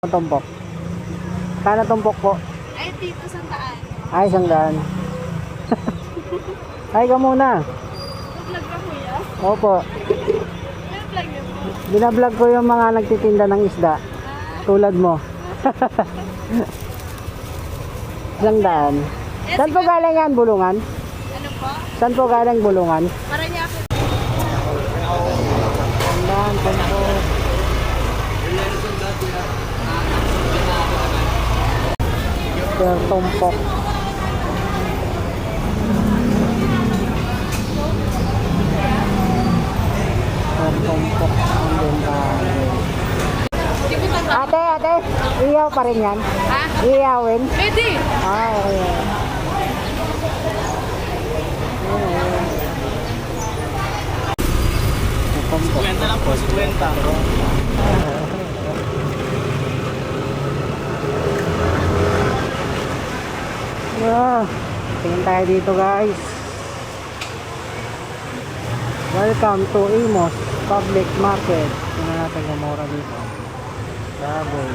Tumpok. Kano tumpok po? Ay, dito sa taan. Ay, 100. Ay, ka muna. Vlog ka kuya? Opo. May vlog niyo po? Binablog ko yung mga nagtitinda ng isda. Tulad mo. 100. Saan po galing yan? Bulungan? Ano po? Saan po galing Bulungan? Para niya ako. 100, tumpok. Per tumpok. Per tumpok ang bentahan. Ate, iyaw pa rin yan? Ha? Iyawin? Pwede! Ah, okay. Tumpok. 50 lang po, 50. Yeah. Tingin tayo dito, guys. Welcome to Imos Public Market. Tingnan natin kung mura dito. Baboy.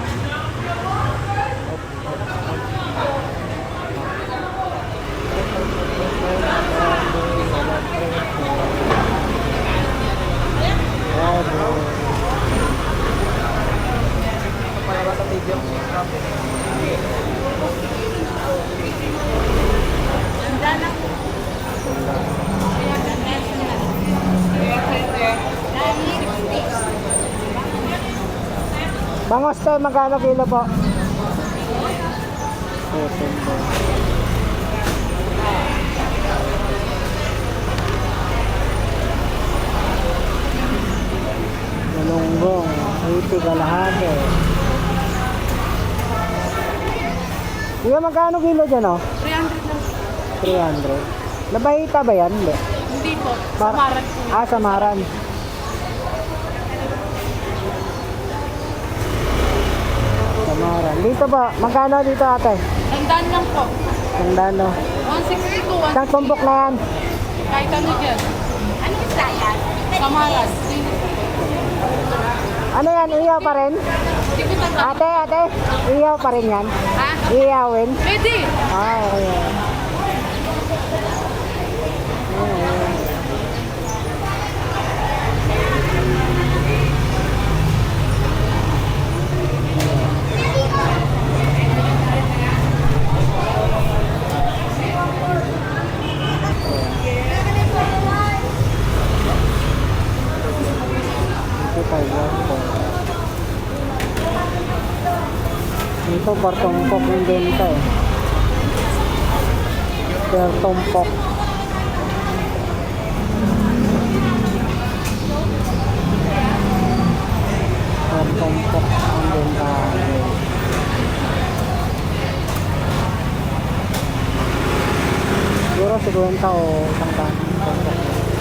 Bangos to, magkano kilo po? Malunggong, 80 kalahati. Kuya, magkano kilo dyan, oh? 300 lang. 300. Nabahita ba yan? Hindi. Hindi po. Samaran po. Ah, Samaran. Samaran. Dito ba? Magkano dito, ate? Tandaan lang po. Tandaan, no? 160 to Isang tumpok na yan. Kahit ano dyan. Ano isda yan? Samaran. Ano yan? Iyaw pa rin? Hindi ko tandaan. Ate, iyaw pa rin yan? Ha? Iyawin? Pwede! Ah, okay. Ito per tumpok yung benta eh. Per tumpok. Per tumpok ang benta. Siguro 50 o 100.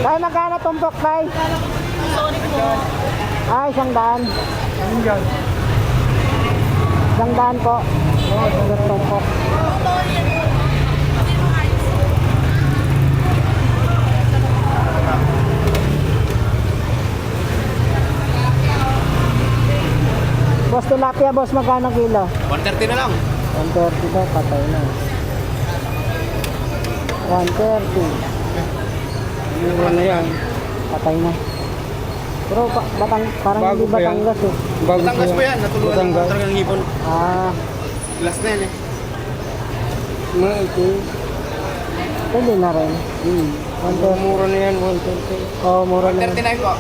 Tay, magkano tumpok, tay? Sorry po. Ay, 100. 100 po. Oo, 100 tumpok. Boss, tilapia, boss, magkano kilo? 130 na lang. 130 daw, patay na. 130. Mura na yan. Patay na. Pero parang Bago hindi pa yan. Batangas eh. Batangas po yan. Natulungan ng Batangas. talagang ngipon. Ah, Last na yan eh. may ito. Pwede na rin. 130. Mura na yan, 130. Oh, mura na. 139 po.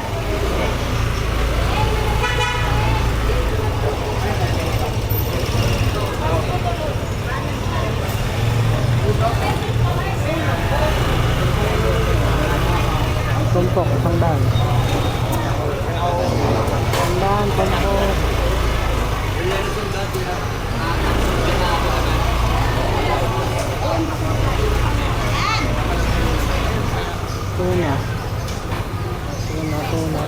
Tumpok, 100. 100, tumpok. Tuna. Tuna.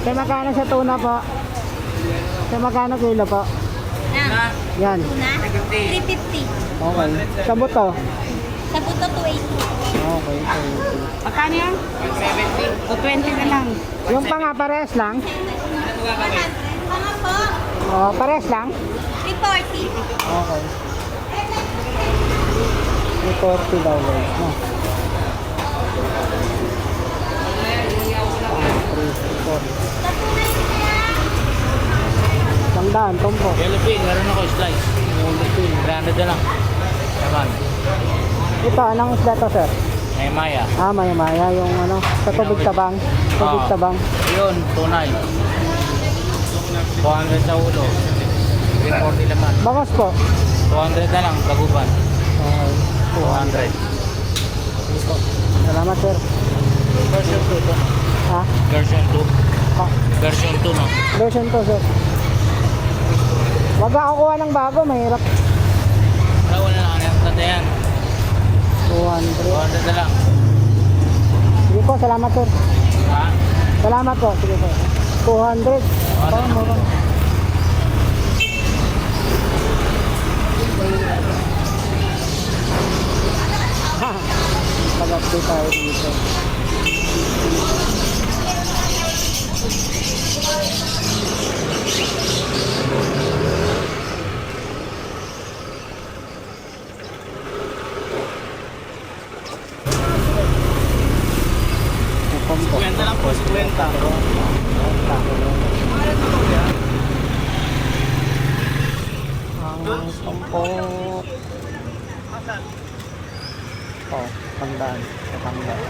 Kaya magkano sa tuna po? Kaya magkano kilo po? Na. Yan. Tuna? 350. Okay. Sa buto? Sa puto 280. Okay. Magkano yan? 170. 220 na lang. Yung pa nga, pares lang? 100. Mga po. Oh, pares lang? 340. Okay. 240 daw guys, no? 340. Tandaan, tompo. Yellow pin, meron ako slice. 300 na lang. Naman. Ito, anong isda to, sir? May maya. Ah, maya-maya yung ano, sa tubig tabang. Tubig Ah. tabang. Yun, tunay. 200 sa ulo. 340 naman. Bangos po. 200 na lang, baguban. Okay. 200. Ito. Salamat, sir. Version 2 to. Ha? Version 2. Ah, Version 2 no. version to, sir. Wag ka kukuha ng bago, mahirap. Wala, wala na. Ano yung tanda yan? 200. 200 na lang. Sige po, salamat, sir. Ha? Salamat po. Sige po. 200. Oh, mura. Pag-update tayo dito. Pompo. 50 lang po, 50. Ang pompo. Oh, tandaan. Tandaan.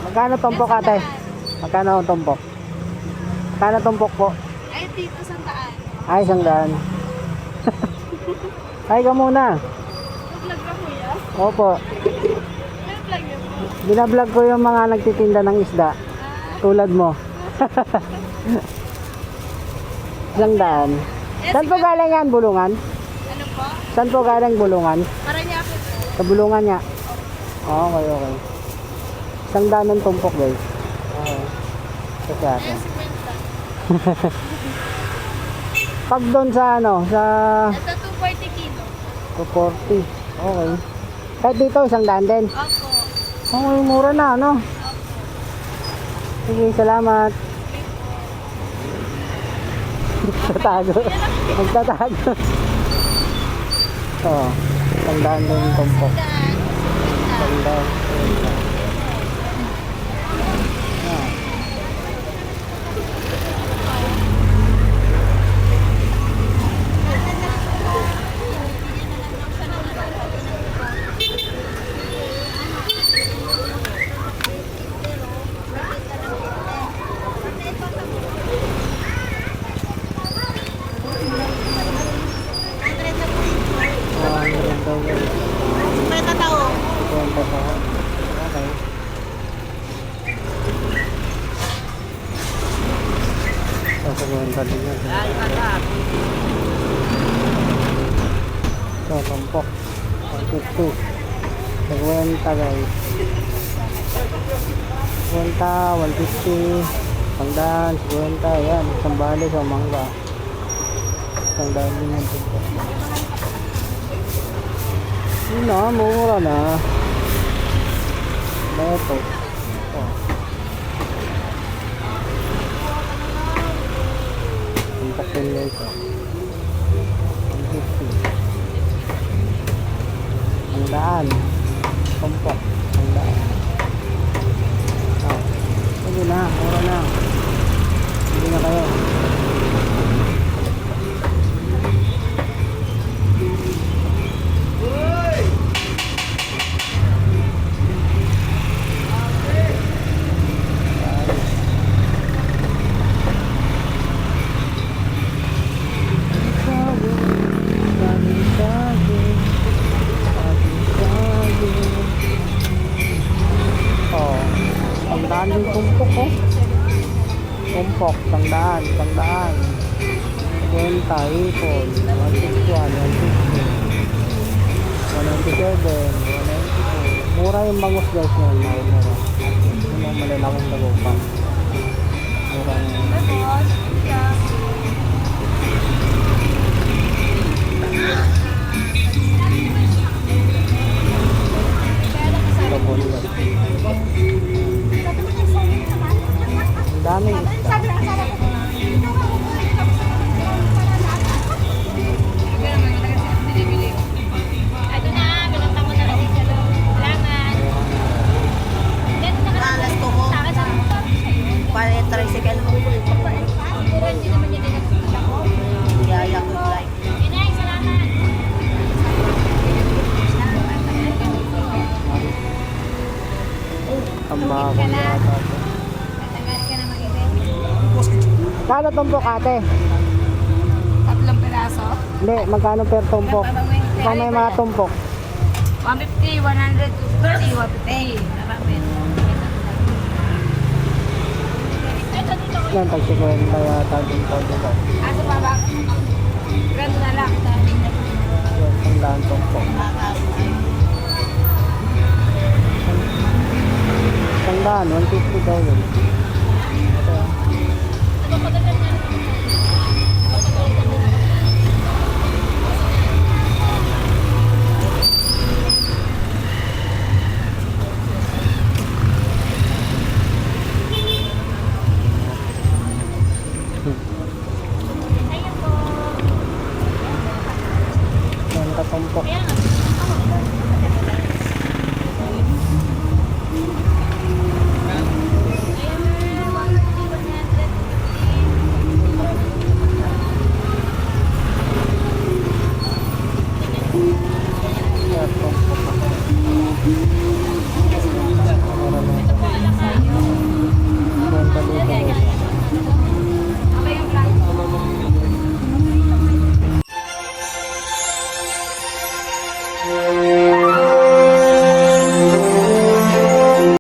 Magkano tumpok ate? Magkano ang tumpok? Magkano tumpok po? Ay, dito sa taan. Ay, 100. Ay ka muna. Vlog ka kuya? Opo. May vlog niyo po. Binablog ko yung mga nagtitinda ng isda. Tulad mo. 100. Saan po galing yan? Bulungan? Ano po? Saan po galing bulungan? Para niya ako po. Sa bulungan niya. Okay, okay. 100 ng tumpok guys. Okay. Kasi ate. Ayun, 50. Pag doon sa ano, sa Ito 240 kilo. 240. Okay. Kahit dito, 100 din. Opo. Okay, mura na, no? Sige, salamat. Magtatago. Magtatago. Oh, 100 din yung tumpok. 100. Ah. May tatao. Okay. Sasaguhin ka din yan. So, tumpok. 150. Sagwenta guys. 50, 150. Pangdaan, 50. Yan, isang bali sa mangga. Isang daan din yung tumpok. Yun na, mura na. Ito. Oh. Tumpok din ito. 150. Ang daan. Tumpok. Ang daan. Oh. Sige na, mura na. Sige na kayo. Tandaan yung tumpok oh. Tumpok, tandaan hipon, 161, 160, 197, 192. Mura yung bangus guys ngayon, mura. Yung mga malalaking dagupa. Mura na yun. Sabon guys. Ang daming isda. Ito na, binunta ko na lang siya doon. Salamat. Ganito na Alas ko mo. sa akin sa motor. Para yung tricycle mo. Pero hindi naman niya dinagpunta ko. Yaya ko like. Inay, salamat. Ang bago na ata. Matagal ka na mag-ibig. Kano tumpok ate? 3 piraso. Hindi, magkano per tumpok? Kung may mga tumpok. 150, 100, 230, 150. Ito dito ko. Yan, tag-50 yata dito. Aso pa ba? Grado na lang. Yan, ang daan tumpok. Ang daan, 150 daw yun. Ito. Ano ko dagan na? Yan, katumpok. Kaya nga.